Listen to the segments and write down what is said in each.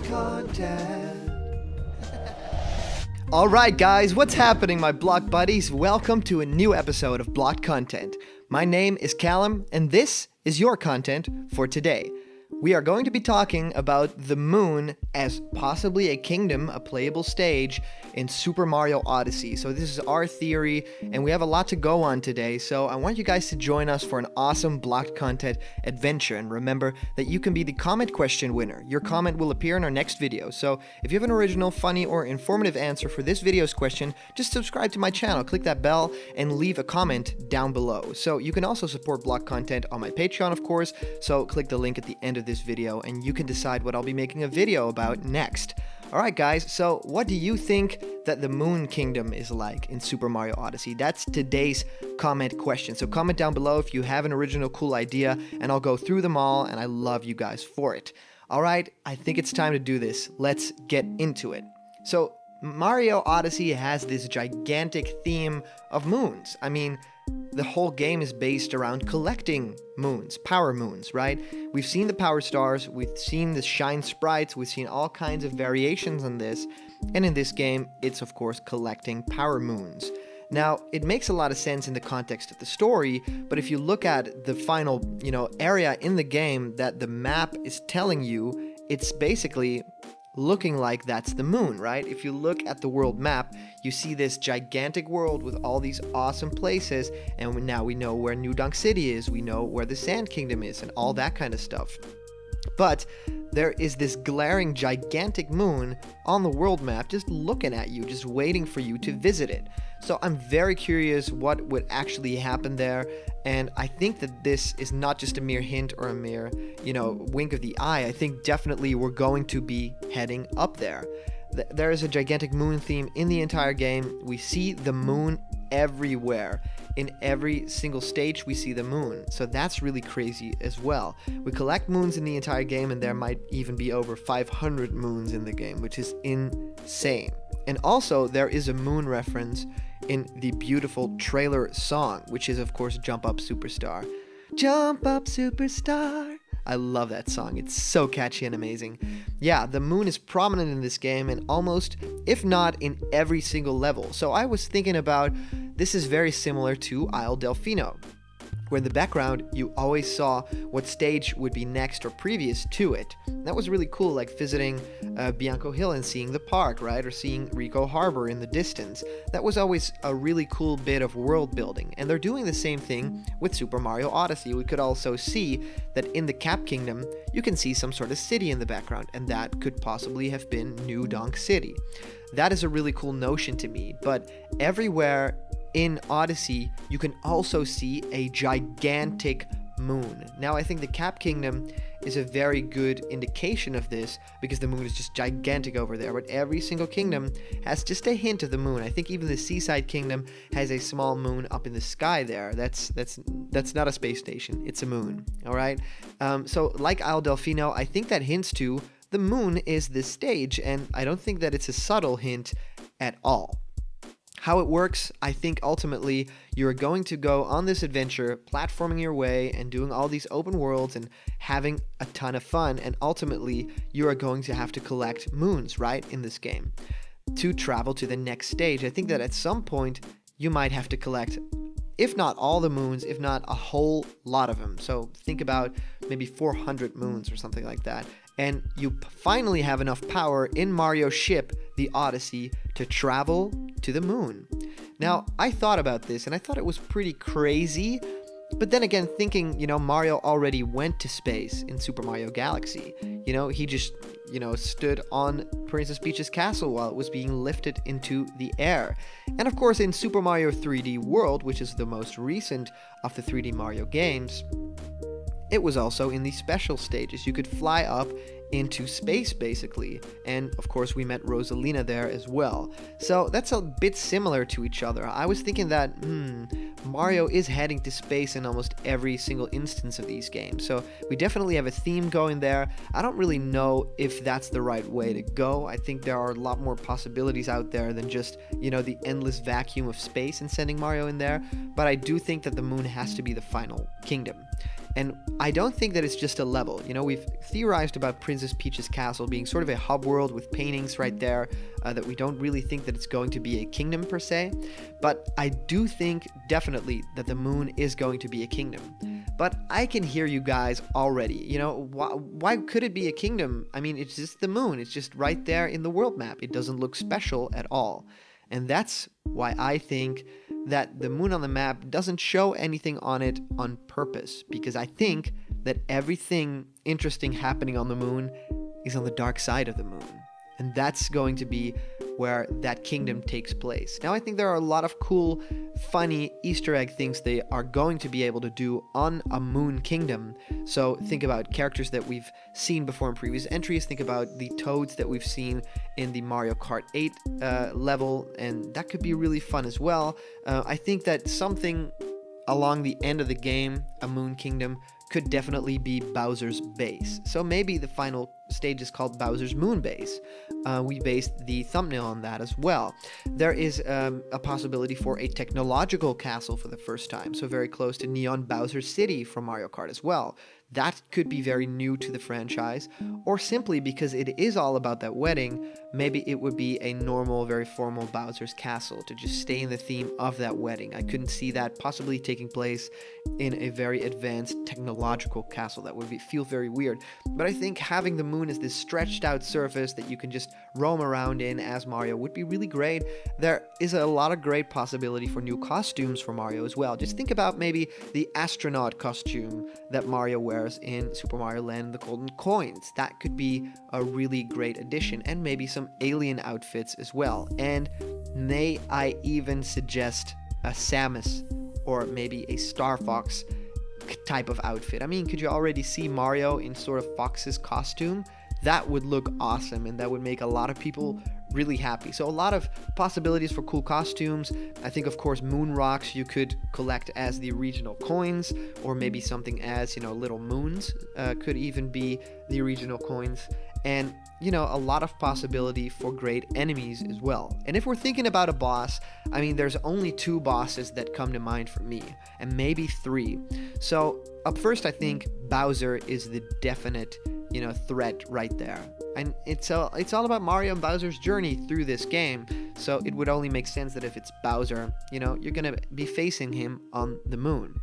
block content. Alright guys, what's happening my block buddies? Welcome to a new episode of Blocked Content. My name is Callum and this is your content for today. We are going to be talking about the moon as possibly a kingdom, a playable stage in Super Mario Odyssey. So this is our theory and we have a lot to go on today. So I want you guys to join us for an awesome blocked content adventure. And remember that you can be the comment question winner. Your comment will appear in our next video. So if you have an original, funny, or informative answer for this video's question, just subscribe to my channel, click that bell, and leave a comment down below. So you can also support blocked content on my Patreon, of course. So click the link at the end of this video and you can decide what I'll be making a video about next. Alright guys, so what do you think that the Moon Kingdom is like in Super Mario Odyssey? That's today's comment question. So comment down below if you have an original cool idea and I'll go through them all and I love you guys for it. Alright, I think it's time to do this. Let's get into it. So Mario Odyssey has this gigantic theme of moons. I mean, the whole game is based around collecting moons, power moons, right? We've seen the power stars, we've seen the shine sprites, we've seen all kinds of variations on this, and in this game, it's of course collecting power moons. Now, it makes a lot of sense in the context of the story, but if you look at the final, area in the game that the map is telling you, it's basically looking like that's the moon, right? If you look at the world map, you see this gigantic world with all these awesome places, and now we know where New Donk City is, we know where the Sand Kingdom is, and all that kind of stuff. But there is this glaring gigantic moon on the world map just looking at you, just waiting for you to visit it. So I'm very curious what would actually happen there, and I think that this is not just a mere hint or a mere, wink of the eye. I think definitely we're going to be heading up there. There is a gigantic moon theme in the entire game. We see the moon everywhere. In every single stage we see the moon, so that's really crazy as well. We collect moons in the entire game and there might even be over 500 moons in the game, which is insane. And also there is a moon reference in the beautiful trailer song, which is of course Jump Up Superstar. Jump Up Superstar. I love that song. It's so catchy and amazing. Yeah, the moon is prominent in this game and almost, if not in every single level. So I was thinking about, this is very similar to Isle Delfino, where in the background you always saw what stage would be next or previous to it. That was really cool, like visiting Bianco Hill and seeing the park, right? Or seeing Rico Harbor in the distance. That was always a really cool bit of world building. And they're doing the same thing with Super Mario Odyssey. We could also see that in the Cap Kingdom, you can see some sort of city in the background, and that could possibly have been New Donk City. That is a really cool notion to me, but everywhere in Odyssey, you can also see a gigantic moon. Now, I think the Cap Kingdom is a very good indication of this because the moon is just gigantic over there, but every single kingdom has just a hint of the moon. I think even the Seaside Kingdom has a small moon up in the sky there. That's not a space station, it's a moon, all right? So like Isle Delfino, I think that hints to the moon is this stage, and I don't think that it's a subtle hint at all. How it works, I think ultimately you're going to go on this adventure, platforming your way and doing all these open worlds and having a ton of fun, and ultimately you are going to have to collect moons, right, in this game to travel to the next stage. I think that at some point you might have to collect, if not all the moons, if not a whole lot of them. So think about maybe 400 moons or something like that. And you finally have enough power in Mario's ship, the Odyssey, to travel to the moon. Now, I thought about this and I thought it was pretty crazy, but then again, thinking, Mario already went to space in Super Mario Galaxy. He just, stood on Princess Peach's castle while it was being lifted into the air. And of course, in Super Mario 3D World, which is the most recent of the 3D Mario games, it was also in the special stages. You could fly up into space basically, and of course we met Rosalina there as well. So that's a bit similar to each other. I was thinking that Mario is heading to space in almost every single instance of these games, so we definitely have a theme going there. I don't really know if that's the right way to go. I think there are a lot more possibilities out there than just, the endless vacuum of space and sending Mario in there, but I do think that the moon has to be the final kingdom. And I don't think that it's just a level. You know, we've theorized about Princess Peach's castle being sort of a hub world with paintings right there, that we don't really think that it's going to be a kingdom per se. But I do think definitely that the moon is going to be a kingdom. But I can hear you guys already. You know, why could it be a kingdom? I mean, it's just the moon. It's just right there in the world map. It doesn't look special at all. And that's why I think that the moon on the map doesn't show anything on it on purpose. Because I think that everything interesting happening on the moon is on the dark side of the moon. And that's going to be where that kingdom takes place. Now, I think there are a lot of cool, funny Easter egg things they are going to be able to do on a moon kingdom. So think about characters that we've seen before in previous entries. Think about the toads that we've seen in the Mario Kart 8 level, and that could be really fun as well. I think that something along the end of the game, a moon kingdom, could definitely be Bowser's base. So maybe the final stage is called Bowser's Moon Base. We based the thumbnail on that as well. There is a possibility for a technological castle for the first time, so very close to Neon Bowser City from Mario Kart as well. That could be very new to the franchise, or simply because it is all about that wedding, maybe it would be a normal, very formal Bowser's Castle to just stay in the theme of that wedding. I couldn't see that possibly taking place in a very advanced technological castle. That would feel very weird. But I think having the moon as this stretched out surface that you can just roam around in as Mario would be really great. There is a lot of great possibility for new costumes for Mario as well. Just think about maybe the astronaut costume that Mario wears in Super Mario Land and the Golden Coins. That could be a really great addition, and maybe some alien outfits as well. And may I even suggest a Samus or maybe a Star Fox type of outfit. I mean, could you already see Mario in sort of Fox's costume? That would look awesome, and that would make a lot of people really happy. So a lot of possibilities for cool costumes. I think, of course, moon rocks you could collect as the regional coins, or maybe something as, you know, little moons could even be the regional coins. And, you know, a lot of possibility for great enemies as well. And if we're thinking about a boss, I mean, there's only 2 bosses that come to mind for me, and maybe 3. So up first, I think Bowser is the definite, you know, threat right there. And it's all about Mario and Bowser's journey through this game. So it would only make sense that if it's Bowser, you know, you're gonna be facing him on the moon.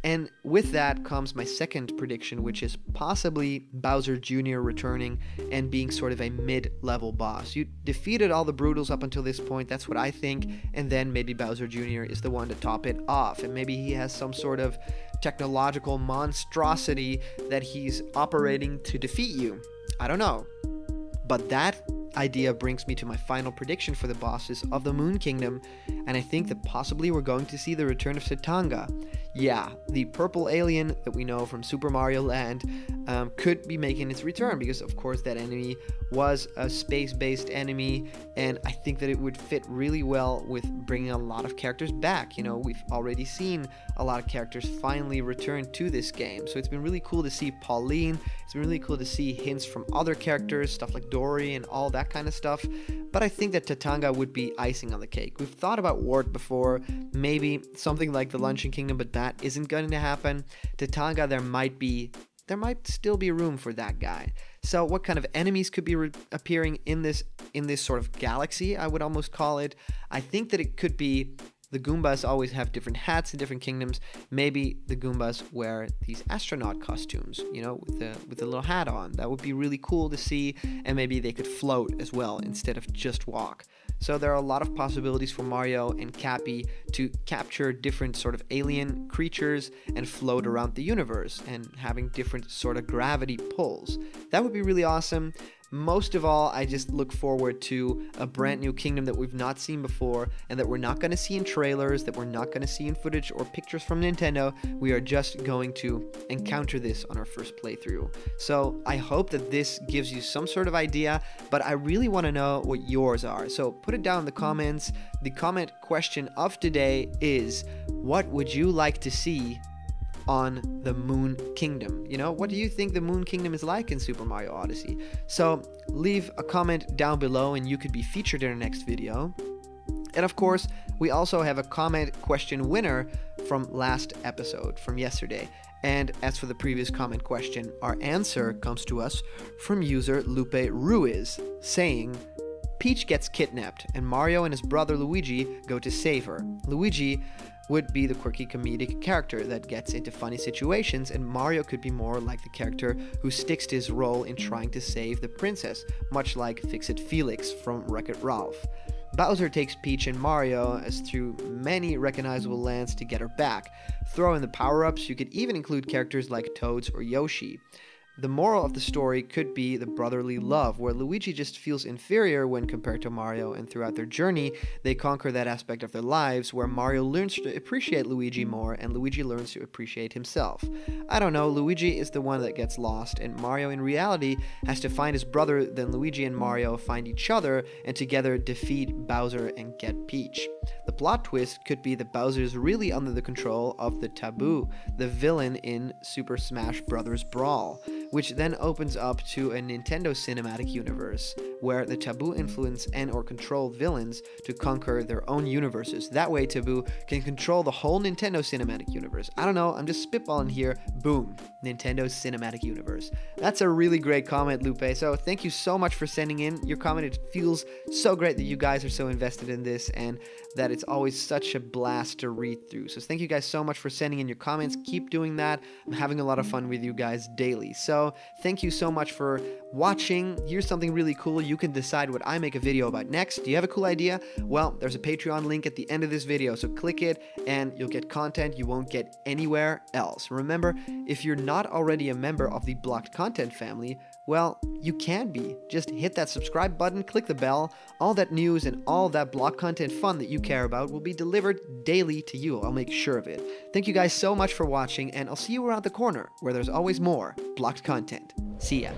And with that comes my second prediction, which is possibly Bowser Jr. returning and being sort of a mid-level boss. You defeated all the Brutals up until this point, that's what I think, and then maybe Bowser Jr. is the one to top it off, and maybe he has some sort of technological monstrosity that he's operating to defeat you. I don't know. But that idea brings me to my final prediction for the bosses of the Moon Kingdom, and I think that possibly we're going to see the return of Setanga. Yeah, the purple alien that we know from Super Mario Land could be making its return, because of course that enemy was a space-based enemy, and I think that it would fit really well with bringing a lot of characters back. You know, we've already seen a lot of characters finally return to this game, so it's been really cool to see Pauline. It's been really cool to see hints from other characters, stuff like Dory and all that kind of stuff. But I think that Tatanga would be icing on the cake. We've thought about Wart before, maybe something like the Luncheon Kingdom, but that isn't going to happen. Tatanga, there might still be room for that guy. So what kind of enemies could be appearing in this sort of galaxy, I would almost call it? I think that it could be the Goombas always have different hats in different kingdoms. Maybe the Goombas wear these astronaut costumes, you know, with the little hat on. That would be really cool to see, and maybe they could float as well instead of just walk. So there are a lot of possibilities for Mario and Cappy to capture different sort of alien creatures and float around the universe and having different sort of gravity pulls. That would be really awesome. Most of all, I just look forward to a brand new kingdom that we've not seen before, and that we're not going to see in trailers, that we're not going to see in footage or pictures from Nintendo. We are just going to encounter this on our first playthrough. So I hope that this gives you some sort of idea, but I really want to know what yours are. So put it down in the comments. The comment question of today is, what would you like to see on the Moon Kingdom? You know, what do you think the Moon Kingdom is like in Super Mario Odyssey? So leave a comment down below and you could be featured in our next video. And of course, we also have a comment question winner from last episode, from yesterday. And as for the previous comment question, our answer comes to us from user Lupe Ruiz, saying, Peach gets kidnapped, and Mario and his brother Luigi go to save her. Luigi would be the quirky comedic character that gets into funny situations, and Mario could be more like the character who sticks to his role in trying to save the princess, much like Fix-It Felix from Wreck-It Ralph. Bowser takes Peach and Mario as through many recognizable lands to get her back. Throw in the power-ups, you could even include characters like Toads or Yoshi. The moral of the story could be the brotherly love, where Luigi just feels inferior when compared to Mario, and throughout their journey, they conquer that aspect of their lives where Mario learns to appreciate Luigi more and Luigi learns to appreciate himself. I don't know, Luigi is the one that gets lost, and Mario in reality has to find his brother, then Luigi and Mario find each other and together defeat Bowser and get Peach. The plot twist could be that Bowser is really under the control of the Taboo, the villain in Super Smash Bros. Brawl, which then opens up to a Nintendo cinematic universe, where the Taboo influence and or control villains to conquer their own universes. That way Taboo can control the whole Nintendo cinematic universe. I don't know, I'm just spitballing here. Boom, Nintendo's cinematic universe. That's a really great comment, Lupe, so thank you so much for sending in your comment. It feels so great that you guys are so invested in this and that it's always such a blast to read through. So thank you guys so much for sending in your comments. Keep doing that. I'm having a lot of fun with you guys daily. So thank you so much for watching. Here's something really cool. You can decide what I make a video about next. Do you have a cool idea? Well, there's a Patreon link at the end of this video, so click it and you'll get content you won't get anywhere else. Remember, if you're not already a member of the Blocked Content family, well, you can be. Just hit that subscribe button, click the bell. All that news and all that Blocked Content fun that you care about will be delivered daily to you. I'll make sure of it. Thank you guys so much for watching, and I'll see you around the corner where there's always more Blocked Content. See ya.